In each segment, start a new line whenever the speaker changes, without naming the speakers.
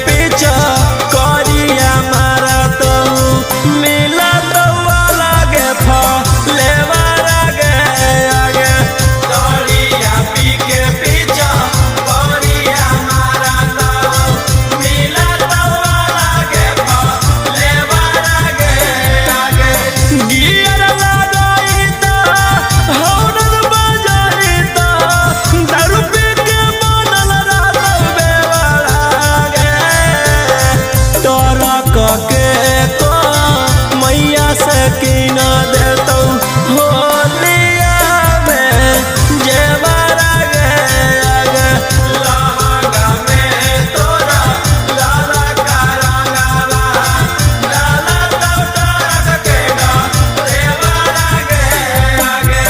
पीछा करिया मारत मिला तो लगे फलेवा आगे आगे करिया पी के पीछा करिया मारत मिला तो लगे फलेवा आगे आगे गियर लगाई तो हौरन बजाई तो दारू पी के बनल रहत बेवाड़ा गे तोरा के तो मैया से कीना देतौ होलिया में जेवरा गे आगे लहंगा में तोरा लाला का रंगवा लाला तो डरक के देवरा गे आगे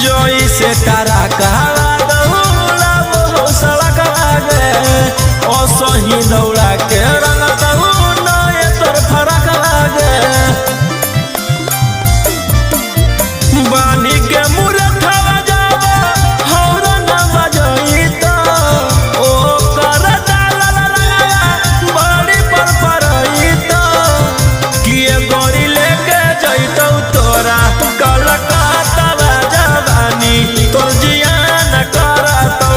जोई से तारा कहवा दौड़ा वो सड़क आगे ओ सही दौड़ा के रंग दऊ नए तोर फरक आगे बानी के मुरठवा जावा हौरा न बजई तो ओ कर डाला लगाया बड़ी पर परई तो किए गोरी लेके जइतौ तोरा कलकत्ता जवानी तोर जियान करतौ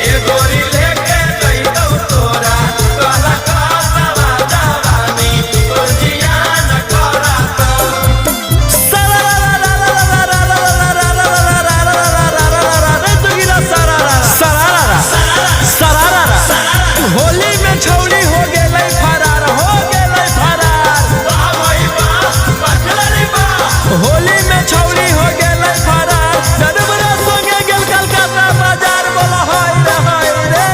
ए गोरी लेके जइतौ तोरा कलकत्ता जवानी तोर जियान करतौ होली में छौली हो गेलै फरार होली में छौली हो गेलै फरार दरबरा संगे गेल कलकत्ता बाजार बोला हाय रे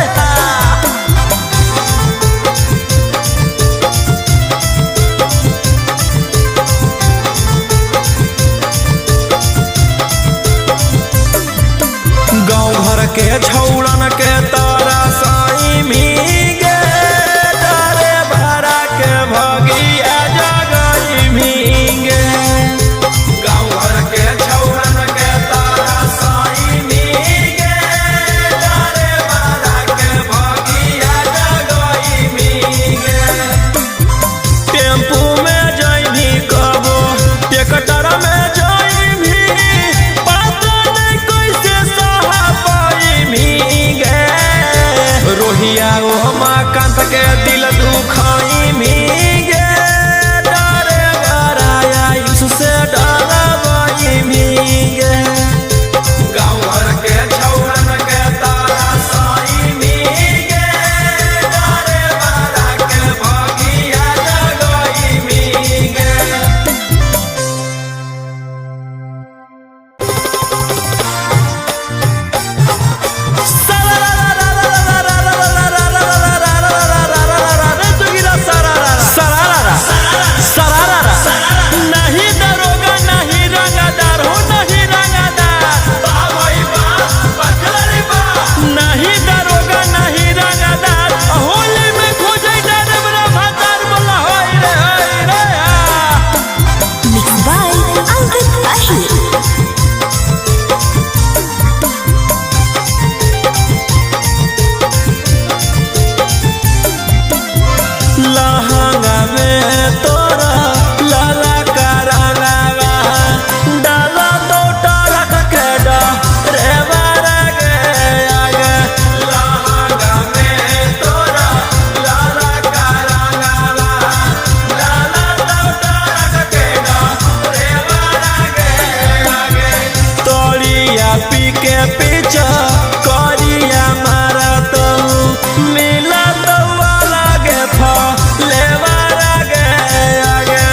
गाँव घर के छौड़न के तारा साई मीगे डारे भरा के भगिया जगई भीगे गाँव घर के छौड़न के तारा साई मीगे डारे भरा के भगिया जगई भीगे टेम्पू में जइभी कबो टेक्टर में जइभी पता नहीं कैसे सहा पाइभी गे रोहिया ओ कांत के दिल दुखाई भीगे डरे गराया उससे डरवाई भीगे गाँव घर के छौड़न के तारा साई भीगे डरे भरा के भगिया जगई भीगे नहीं दरोगा नहीं रंगदार हो नहीं रंगदार नहीं दरोगा नहीं रंगदार होली में खोजै डरबरा भातार बोला होय रे
Mixed by Angkat Ahir.
लहंगा में तोरा लाला का रंगवा डाला तो टरक के रे बारा गे आगे लहंगा में तोरा लाला का रंगवा डाला तो टरक के रे बारा गे आगे तोरिया पी के पीछा करिया मारत मिला तो लगे फलेवा आगे आगे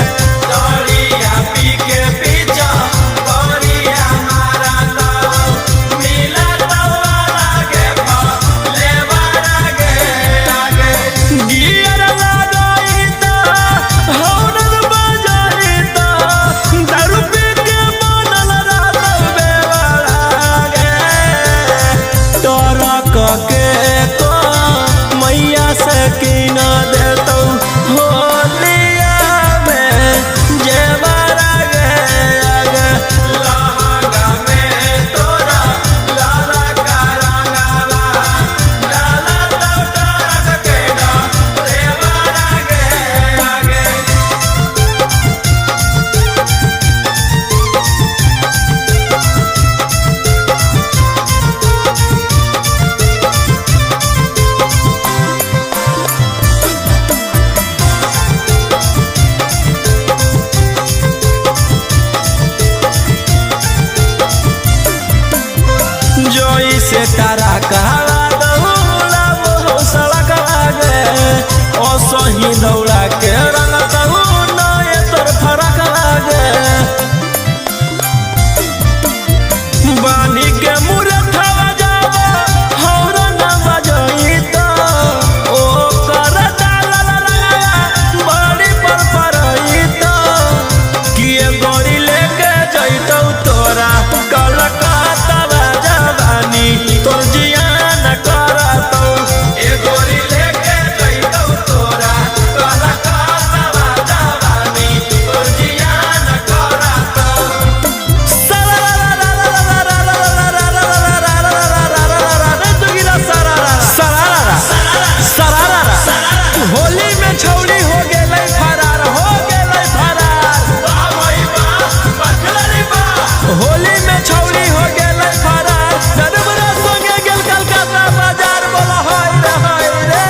तोरिया पी के पीछा करिया मारत मिला तो लगे फलेवा आगे आगे गियर लगाई तो हौरन बजाई तो दारू पी के बनल रहत बेवाड़ा तारा कहवा दौला बहु सड़क लागे असही दौड़ा के रंग तहु नए तोर फरक लागे बानी के मुरे थवा जावा हौर न बजई तो ओ कर डाला रंगा बड़ी पर परई तो किए गोरी लेके जइतौ तोरा कलकत्ता जवानी तोर जियान करतौ ए गोरी लेके जइतौ तोरा कलकत्ता जवानी तोर जियान करतौ होली में छौड़ी हो गेलै फरार होली में छौड़ी हो गेलै फरार नरबरा संगे गेल कलकत्ता बाजार बोला हाय रे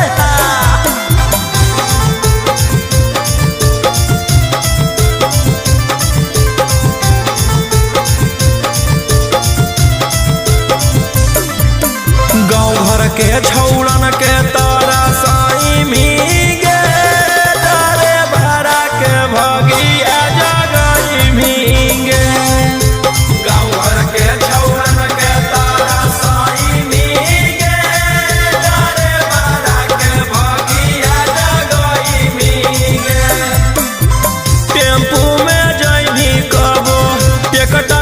गाँव घर के छौड़न के तारा साई मिगे तारे भरा के भगिया जगई मिगे गाँव घर के छौड़न के तारा साई मिगे तारे भरा के भगिया जगई मिगे टेम्पू में जइनी कबो टिकट